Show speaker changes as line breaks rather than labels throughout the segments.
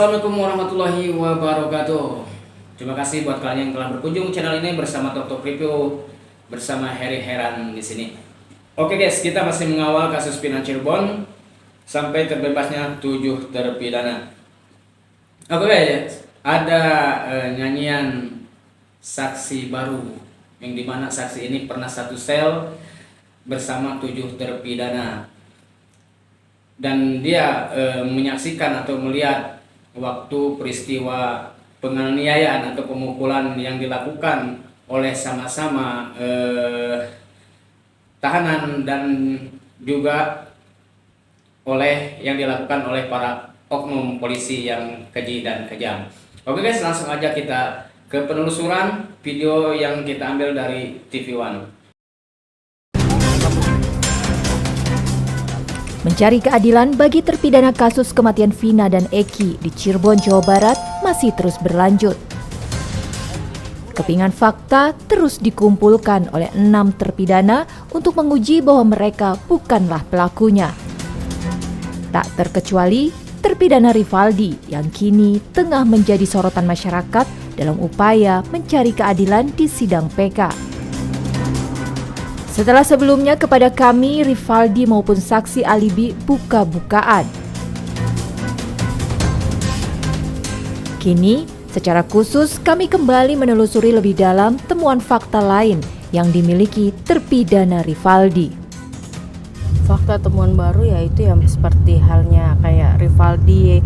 Assalamualaikum warahmatullahi wabarakatuh. Terima kasih buat kalian yang telah berkunjung channel ini bersama Tok Review bersama Harry Heran di sini. Oke guys, kita masih mengawal kasus Pina Cirebon sampai terbebasnya 7 terpidana. Oke guys, ada nyanyian saksi baru yang dimana saksi ini pernah satu sel bersama 7 terpidana. Dan dia menyaksikan atau melihat waktu peristiwa penganiayaan atau pemukulan yang dilakukan oleh sama-sama tahanan dan juga yang dilakukan oleh para oknum polisi yang keji dan kejam. Oke guys, langsung aja kita ke penelusuran video yang kita ambil dari TV One.
Mencari keadilan bagi terpidana kasus kematian Vina dan Eki di Cirebon, Jawa Barat masih terus berlanjut. Kepingan fakta terus dikumpulkan oleh 6 terpidana untuk menguji bahwa mereka bukanlah pelakunya. Tak terkecuali terpidana Rivaldi yang kini tengah menjadi sorotan masyarakat dalam upaya mencari keadilan di sidang PK. Setelah sebelumnya kepada kami, Rivaldi maupun saksi alibi buka-bukaan. Kini, secara khusus kami kembali menelusuri lebih dalam temuan fakta lain yang dimiliki terpidana Rivaldi.
Fakta temuan baru yaitu yang seperti halnya kayak Rivaldi,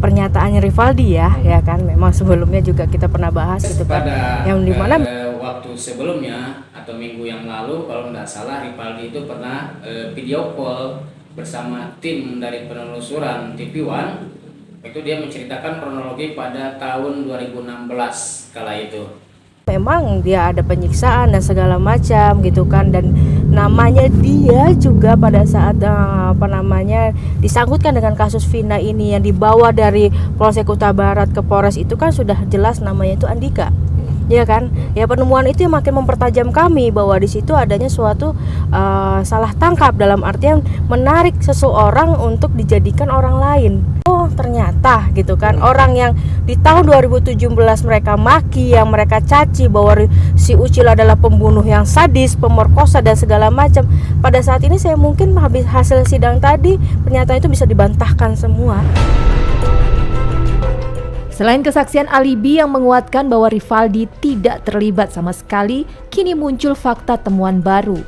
pernyataannya Rivaldi ya kan memang sebelumnya juga kita pernah bahas gitu kan. Yang dimana
waktu sebelumnya atau minggu yang lalu kalau tidak salah Rivaldi itu pernah video call bersama tim dari penelusuran TV One. Itu dia menceritakan kronologi pada tahun 2016 kala itu.
Memang dia ada penyiksaan dan segala macam gitu kan, dan namanya dia juga pada saat disangkutkan dengan kasus Vina ini yang dibawa dari Polsek Kuta Barat ke Polres itu kan sudah jelas namanya itu Andika. Ya kan, ya penemuan itu yang makin mempertajam kami bahwa di situ adanya suatu salah tangkap dalam artian menarik seseorang untuk dijadikan orang lain. Oh ternyata gitu kan, orang yang di tahun 2017 mereka maki, yang mereka caci bahwa si Ucil adalah pembunuh yang sadis, pemerkosa dan segala macam. Pada saat ini saya mungkin habis hasil sidang tadi pernyataan itu bisa dibantahkan semua.
Selain kesaksian alibi yang menguatkan bahwa Rivaldi tidak terlibat sama sekali, kini muncul fakta temuan baru.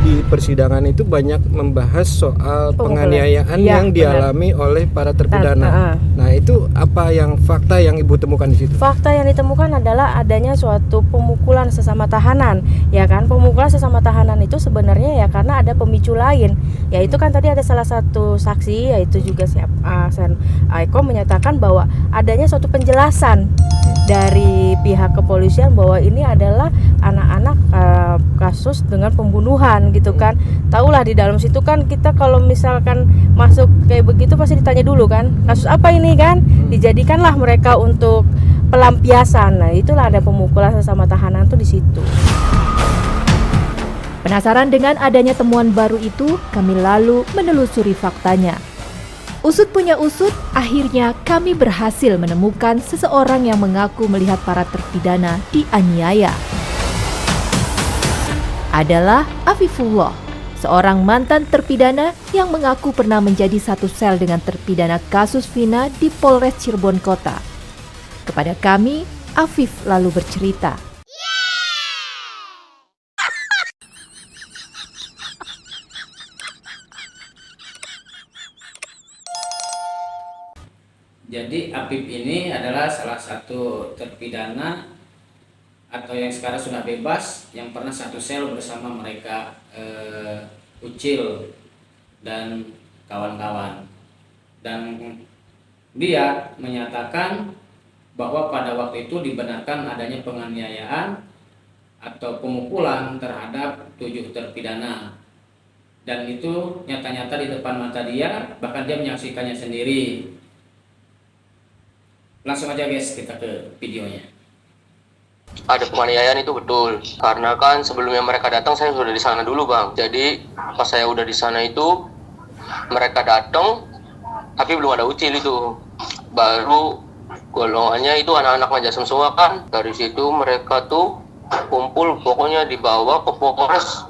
Di persidangan itu banyak membahas soal penganiayaan yang dialami oleh para terpidana. Nah, itu apa yang fakta yang Ibu temukan di situ?
Fakta yang ditemukan adalah adanya suatu pemukulan sesama tahanan, ya kan? Pemukulan sesama tahanan itu sebenarnya ya karena ada pemicu lain. Yaitu kan tadi ada salah satu saksi yaitu juga Eko menyatakan bahwa adanya suatu penjelasan dari pihak kepolisian bahwa ini adalah anak-anak kasus dengan pembunuhan gitu kan. Tahulah di dalam situ kan kita kalau misalkan masuk kayak begitu pasti ditanya dulu kan, kasus apa ini kan? Dijadikanlah mereka untuk pelampiasan. Nah, itulah ada pemukulan sesama tahanan tuh di situ.
Penasaran dengan adanya temuan baru itu, kami lalu menelusuri faktanya. Usut punya usut, akhirnya kami berhasil menemukan seseorang yang mengaku melihat para terpidana dianiaya. Adalah Afifullah, seorang mantan terpidana yang mengaku pernah menjadi satu sel dengan terpidana kasus Vina di Polres Cirebon Kota. Kepada kami, Afif lalu bercerita.
Jadi Afif ini adalah salah satu terpidana atau yang sekarang sudah bebas yang pernah satu sel bersama mereka Ucil dan kawan-kawan. Dan dia menyatakan bahwa pada waktu itu dibenarkan adanya penganiayaan atau pemukulan terhadap 7 terpidana. Dan itu nyata-nyata di depan mata dia, bahkan dia menyaksikannya sendiri. Langsung aja guys, kita ke videonya.
Ada penganiayaan itu betul, karena kan sebelumnya mereka datang saya sudah di sana dulu bang. Jadi pas saya udah di sana itu mereka datang, tapi belum ada ucil itu. Baru golongannya itu anak-anak Majasem semua kan. Dari situ mereka tuh kumpul, pokoknya dibawa ke Polres.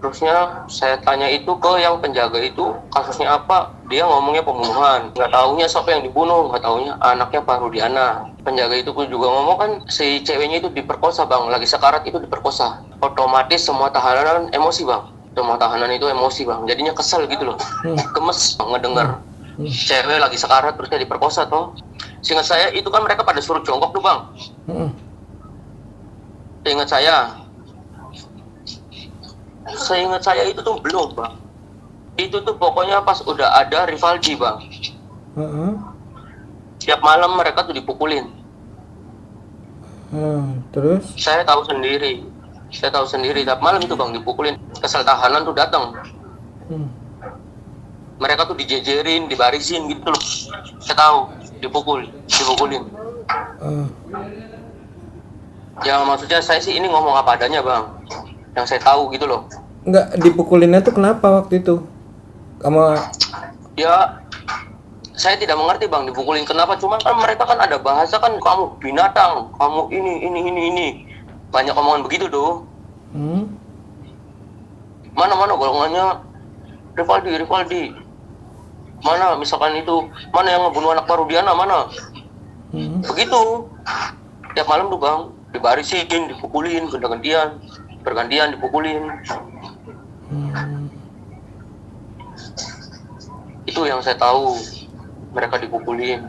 Terusnya saya tanya itu ke yang penjaga itu, kasusnya apa? Dia ngomongnya pembunuhan. Nggak taunya siapa yang dibunuh, nggak taunya anaknya Pak Rudiana. Penjaga itu pun juga ngomong kan si ceweknya itu diperkosa bang, lagi sekarat itu diperkosa. Otomatis semua tahanan emosi bang. Semua tahanan itu emosi bang, jadinya kesel gitu loh. Gemes bang, ngedenger cewek lagi sekarat terusnya diperkosa toh. Seingat saya itu kan mereka pada suruh jongkok tuh bang. Seingat saya itu tuh belum bang. Itu tuh pokoknya pas udah ada Rivaldi bang. Tiap malam mereka tuh dipukulin.
Terus?
Saya tahu sendiri tiap malam itu bang dipukulin. Kesel tahanan tuh datang. Mereka tuh dijejerin, dibarisin gitu loh. Saya tahu dipukulin. Ya maksudnya saya sih ini ngomong apa adanya bang, yang saya tahu gitu loh.
Enggak, dipukulinnya tuh kenapa waktu itu? Kamu?
Ya saya tidak mengerti bang dipukulin kenapa, cuma kan mereka kan ada bahasa kan, kamu binatang, kamu ini. Banyak omongan begitu tuh. Mana golongannya Rivaldi. Mana misalkan itu, mana yang ngebunuh anak Pak Rudiana, mana? Begitu. Tiap malam tuh bang, dibarisin, dipukulin, bergantian dipukulin. Itu yang saya tahu, mereka dipukulin.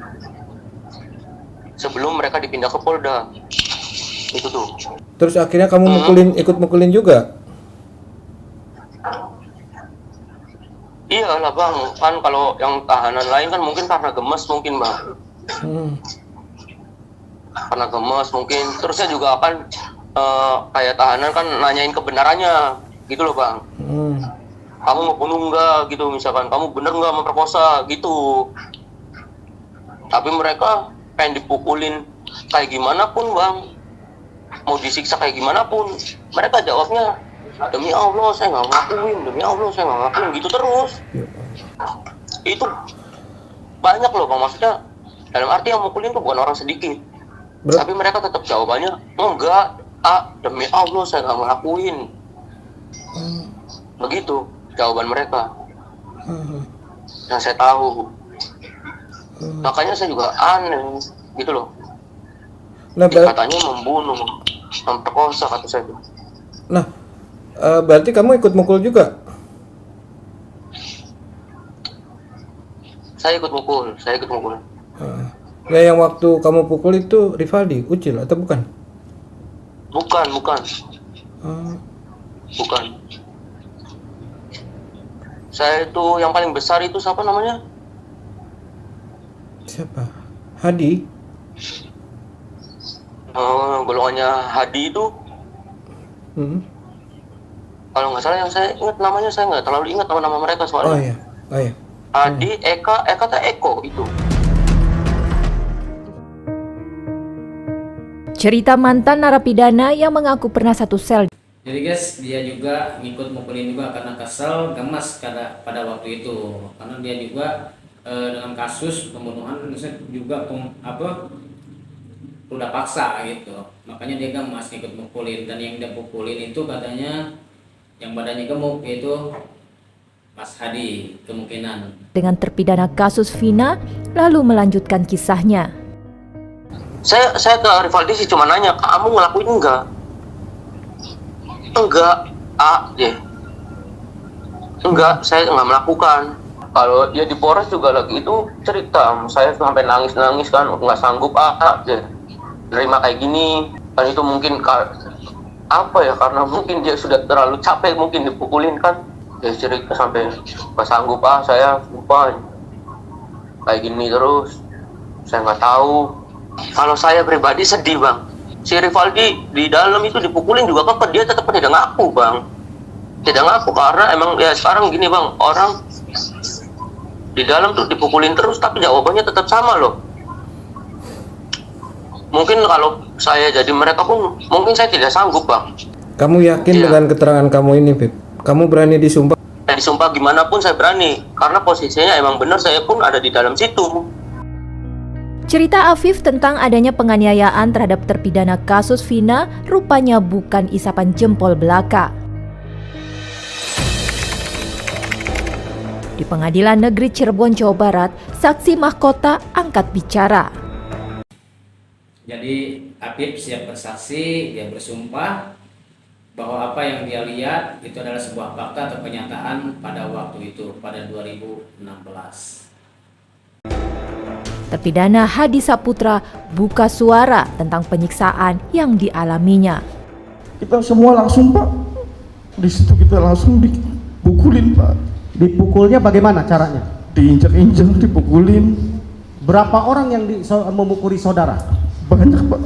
Sebelum mereka dipindah ke Polda. Itu tuh.
Terus akhirnya kamu ikut mukulin juga?
Iya lah bang, kan kalau yang tahanan lain kan mungkin karena gemes mungkin bang. Karena gemes mungkin, terusnya juga kan kayak tahanan kan nanyain kebenarannya gitu loh bang. Kamu mau bunuh enggak gitu, misalkan kamu bener enggak memperkosa gitu. Tapi mereka pengen dipukulin kayak gimana pun bang, mau disiksa kayak gimana pun, mereka jawabnya demi Allah saya nggak ngelakuin, gitu terus. Itu banyak loh bang, maksudnya dalam arti yang mukulin tuh bukan orang sedikit. Tapi mereka tetap jawabannya enggak, demi Allah saya nggak ngelakuin. Begitu jawaban mereka. Yang saya tahu. Makanya saya juga aneh gitu loh.
Nah,
katanya membunuh, memperkosa kata saya.
Nah, berarti kamu ikut mukul juga?
Saya ikut mukul.
Nah, yang waktu kamu pukul itu Rivaldi, Ucil atau bukan?
Bukan. Saya itu yang paling besar itu siapa namanya?
Siapa? Hadi?
Golongannya Hadi itu. Kalau nggak salah yang saya ingat namanya, saya nggak terlalu ingat nama mereka soalnya.
Oh iya.
Hadi, Eka atau Eko itu.
Cerita mantan narapidana yang mengaku pernah satu sel.
Jadi guys, dia juga ngikut mukulin juga karena kesel, gemas pada waktu itu. Karena dia juga dengan kasus pembunuhan juga udah paksa gitu. Makanya dia gemas ngikut mukulin, dan yang dia pukulin itu katanya yang badannya gemuk, yaitu Mas Hadi kemungkinan.
Dengan terpidana kasus Vina, lalu melanjutkan kisahnya.
Saya ke Rivaldi sih cuma nanya, kamu ngelakuin enggak? Enggak, saya nggak melakukan. Kalau dia di Polres juga lagi itu cerita, saya sampai nangis kan, nggak sanggup nerima kayak gini. Kan itu mungkin karena mungkin dia sudah terlalu capek mungkin dipukulin kan. Dia cerita sampai nggak sanggup saya lupa kayak gini terus. Saya nggak tahu. Kalau saya pribadi sedih bang. Si Rivaldi di dalam itu dipukulin juga kan, dia tetap tidak ngaku bang. Tidak ngaku karena emang ya sekarang gini bang, orang di dalam tuh dipukulin terus tapi jawabannya tetap sama loh. Mungkin kalau saya jadi mereka pun mungkin saya tidak sanggup bang.
Kamu yakin dengan keterangan kamu ini, Beb? Kamu berani disumpah?
Saya disumpah gimana pun saya berani, karena posisinya emang benar saya pun ada di dalam situ.
Cerita Afif tentang adanya penganiayaan terhadap terpidana kasus Vina rupanya bukan isapan jempol belaka. Di Pengadilan Negeri Cirebon, Jawa Barat, saksi mahkota angkat bicara.
Jadi Afif siap bersaksi, dia bersumpah bahwa apa yang dia lihat itu adalah sebuah fakta atau kenyataan pada waktu itu, pada 2016.
Terpidana Hadi Saputra buka suara tentang penyiksaan yang dialaminya.
Kita semua langsung Pak, di situ kita langsung dipukulin Pak.
Dipukulnya bagaimana caranya?
Diinjak-injak, dipukulin.
Berapa orang yang memukuli saudara?
Banyak Pak.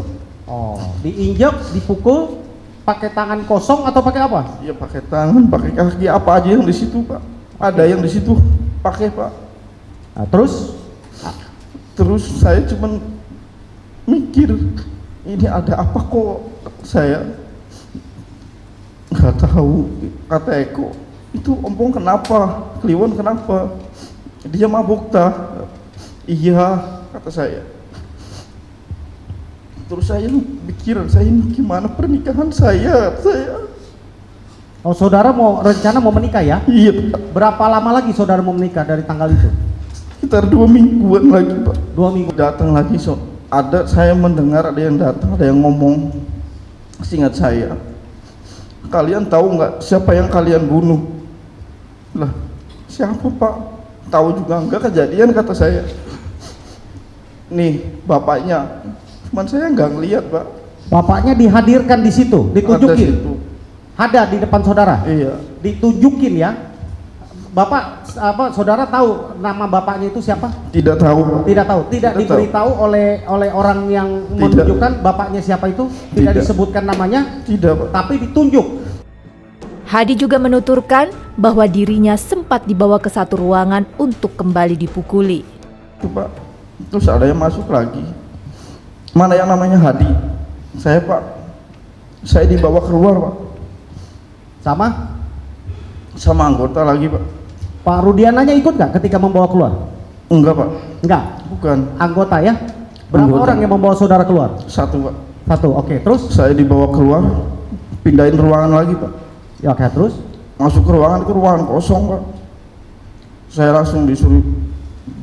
Oh, diinjak, dipukul, pakai tangan kosong atau pakai apa?
Ya pakai tangan, pakai kaki, apa aja yang di situ Pak. Ada yang di situ pakai Pak.
Nah,
Terus saya cuman mikir, ini ada apa kok? Saya nggak tahu. Kata Eko, itu ompong kenapa? Kliwon kenapa? Dia mabuk tah? Iya, kata saya. Terus saya pikiran saya, ini gimana pernikahan saya?
Oh, saudara rencana mau menikah ya?
Iya Pak.
Berapa lama lagi saudara mau menikah dari tanggal itu?
Sekitar 2 mingguan lagi Pak.
2 minggu.
Datang lagi, ada saya mendengar ada yang datang, ada yang ngomong, seingat saya, kalian tahu nggak siapa yang kalian bunuh? Lah, siapa Pak? Tahu juga enggak, kejadian, kata saya. Nih bapaknya, cuman saya nggak ngeliat Pak.
Bapaknya dihadirkan di situ, ditunjukin. Ada di depan saudara.
Iya.
Ditunjukin ya. Bapak saudara tahu nama bapaknya itu siapa?
Tidak tahu.
Tidak tahu. Tidak diberitahu oleh orang yang menunjukkan bapaknya siapa itu. Tidak disebutkan namanya.
Tidak Pak.
Tapi ditunjuk.
Hadi juga menuturkan bahwa dirinya sempat dibawa ke satu ruangan untuk kembali dipukuli.
Itu Pak. Terus ada yang masuk lagi. Mana yang namanya Hadi? Saya Pak. Saya dibawa keluar Pak. Sama anggota lagi Pak.
Pak Rudiananya ikut nggak ketika membawa keluar?
Enggak Pak.
Enggak.
Bukan.
Anggota ya? Berapa
Anggota.
orang yang membawa saudara keluar?
1 Pak.
1. Oke, terus?
Saya dibawa keluar, pindahin ruangan lagi Pak.
Ya, oke, terus?
Masuk ke ruangan kosong Pak. Saya langsung disuruh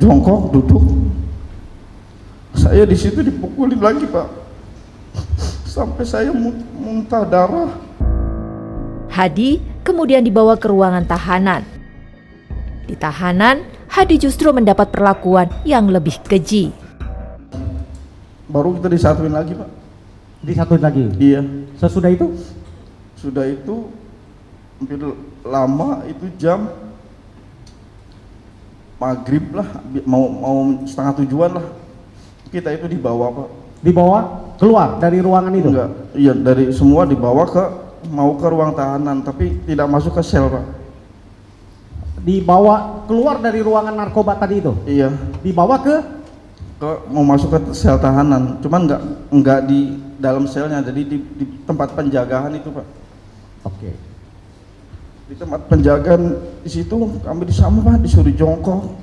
jongkok, duduk. Saya di situ dipukulin lagi Pak. Sampai saya muntah darah.
Hadi kemudian dibawa ke ruangan tahanan. Di tahanan, Hadi justru mendapat perlakuan yang lebih keji.
Baru kita disatuin lagi Pak.
Disatuin lagi?
Iya.
Sesudah itu?
Sudah itu hampir lama, itu jam maghrib lah, mau setengah 7-an lah. Kita itu dibawa Pak.
Dibawa keluar dari ruangan itu?
Enggak, iya, dari semua dibawa mau ke ruang tahanan, tapi tidak masuk ke sel Pak.
Dibawa keluar dari ruangan narkoba tadi itu?
Iya.
Dibawa
mau masuk ke sel tahanan, cuman enggak di dalam selnya, jadi di tempat penjagaan itu Pak.
Oke.
Di tempat penjagaan di situ kami disama Pak, disuruh jongkok.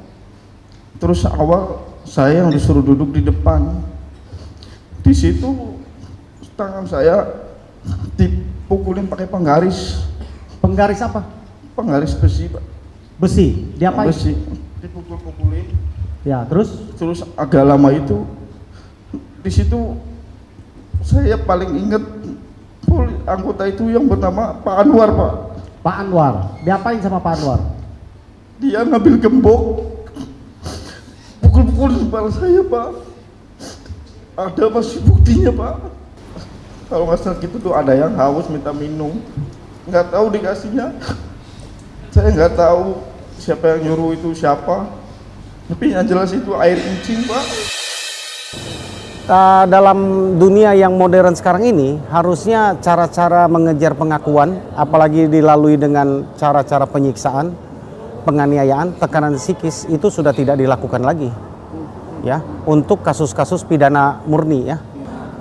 Terus awal saya yang disuruh duduk di depan. Di situ tangan saya dipukulin pakai penggaris.
Penggaris apa?
Penggaris besi Pak.
Besi? Diapain?
Besi. Dipukul-pukulin.
Ya, terus?
Terus agak lama itu di situ saya paling ingat anggota itu yang bernama Pak Anwar Pak.
Pak Anwar, diapain sama Pak Anwar?
Dia ngambil gembok, pukul-pukul di kepala saya Pak. Ada masih buktinya Pak. Kalau nggak salah gitu tuh ada yang haus minta minum, nggak tahu dikasihnya. Saya nggak tahu siapa yang nyuruh itu siapa. Tapi yang jelas itu air kencing Pak.
Dalam dunia yang modern sekarang ini, harusnya cara-cara mengejar pengakuan, apalagi dilalui dengan cara-cara penyiksaan, penganiayaan, tekanan psikis, itu sudah tidak dilakukan lagi, ya, untuk kasus-kasus pidana murni, ya.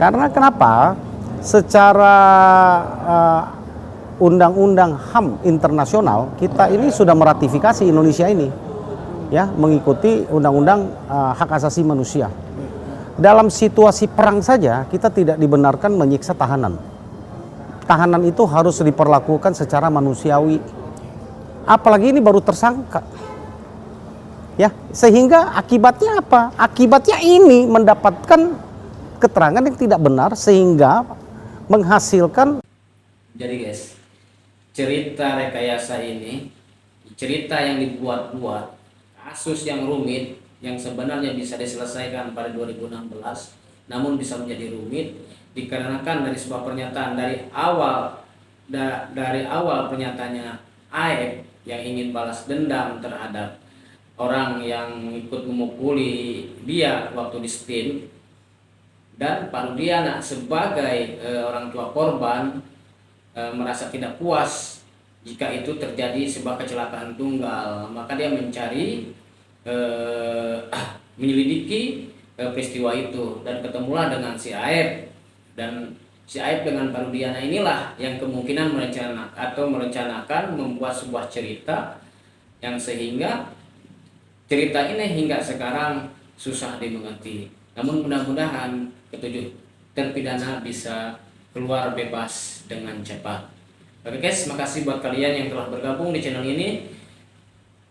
Karena kenapa? Secara undang-undang HAM internasional, kita ini sudah meratifikasi Indonesia ini, ya, mengikuti undang-undang hak asasi manusia. Dalam situasi perang saja kita tidak dibenarkan menyiksa tahanan. Tahanan itu harus diperlakukan secara manusiawi. Apalagi ini baru tersangka. Ya, sehingga akibatnya apa? Akibatnya ini mendapatkan keterangan yang tidak benar sehingga menghasilkan.
Jadi guys, cerita rekayasa ini, cerita yang dibuat-buat, kasus yang rumit, yang sebenarnya bisa diselesaikan pada 2016, namun bisa menjadi rumit dikarenakan dari sebuah pernyataan dari awal pernyataannya Aep yang ingin balas dendam terhadap orang yang ikut memukuli dia waktu di STIM, dan Pak Rudiana sebagai orang tua korban merasa tidak puas jika itu terjadi sebuah kecelakaan tunggal, maka dia mencari menyelidiki peristiwa itu dan ketemulah dengan si Aep, dan si Aep dengan Pak Rudiana inilah yang kemungkinan merencanakan membuat sebuah cerita yang sehingga cerita ini hingga sekarang susah dimengerti. Namun mudah-mudahan ketujuh terpidana bisa keluar bebas dengan cepat. Oke guys, makasih buat kalian yang telah bergabung di channel ini.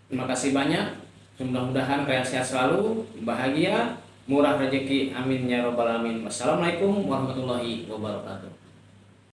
Terima kasih banyak. Mudah-mudahan kalian sehat selalu, bahagia, murah rezeki, amin ya robbal alamin. Wassalamualaikum warahmatullahi wabarakatuh.